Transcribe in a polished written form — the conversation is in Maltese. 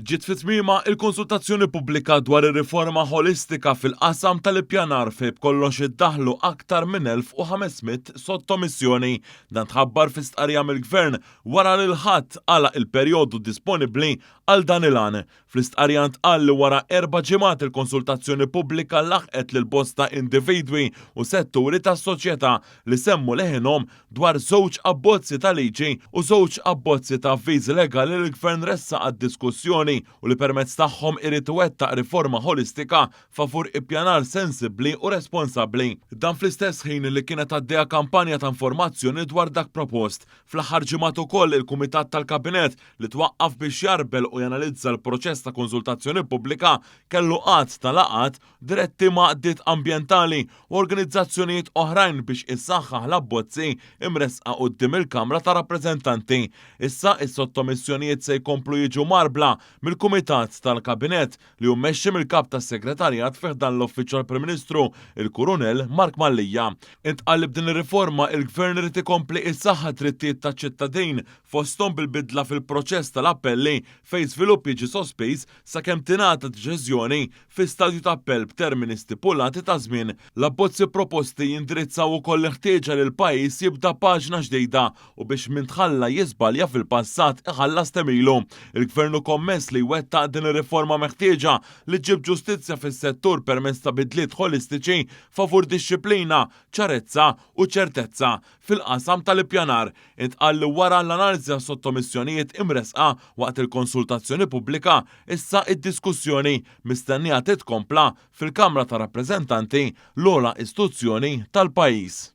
Ġiet fit-tmiema il-konsultazzjoni pubblika dwar ir-riforma holistika fil-qasam tal-ippjanar fejn kollox iddaħħlu aktar minn 1500 sottomissjoni dan tħabbar fi stqarrija mill-Gvern wara li l-ħadd għalaq il-perjodu disponibbli għal dan il-għan. Fl-istqarrija ntqal li wara 4 ġimgħat il-konsultazzjoni pubblika laħqet lil bosta individwi u setturi tas-soċjetà li semmu leħinhom dwar żewġ abbozzi ta' liġi u żewġ abbozzi ta' avviżi legali li l-Gvern ressa għad-diskussjoni u li permezz tagħhom irid iwettaq riforma holistika favur ippjanar sensibbli u responsabbli. Dan fl-istess ħin li kienet għaddejja kampanja ta' informazzjoni dwar dak propost. Fl-aħħar ġimgħat ukoll il-Kumitat tal-Kabinet li twaqqaf biex jarbel u janalizza l-proċess ta' konsultazzjoni pubblika kellu qatt ta' laqat diretti ma' qdiet ambjentali u organizzazzjonijiet oħrajn biex issaħħaħ l-abbozzi imresqa quddiem il-Kamra ta' Rappreżentanti. Issa is-sottomissjonijiet se jkomplu jiġu marbla mill-Kumitat tal-Kabinet li hu mmexxi mill-Kap tas-Segretarjat fih dan l-Uffiċċju tal-Prim-Ministru il-Kurunell Mark Mallija. Intqal li b'din ir-riforma il-Gvern irid ikompli issaħħa drittijiet taċ-ċittadin fosthom bil-bidla fil-proċess tal-appelli fejn żvilupp jiġi sospiż sakemm tingħata deċiżjoni fi stadju ta' appell b'termini stipulati ta' żmien. L-abbozzi proposti jindirizzaw ukoll l-ħtieġa li l-pajjiż jibda paġna ġdida u biex min tħalla jiżbalja fil-passat iħallas temilu. Il-Gvern kommess li jwettaq din ir-riforma meħtieġa li ġib ġustizzja fis-settur permezz ta' bidliet holistiċi favur dixxilpina, ċarezza u ċertezza fil-qasam tal-ippjanar. Intqal li wara l-analiżi tas sottomissjonijiet imresqa waqt il-konsultazzjoni pubblika issa id-diskussjoni mistennija titkompla fil-Kamra ta' Rappreżentanti l-ogħla istituzzjoni tal-pajjiż.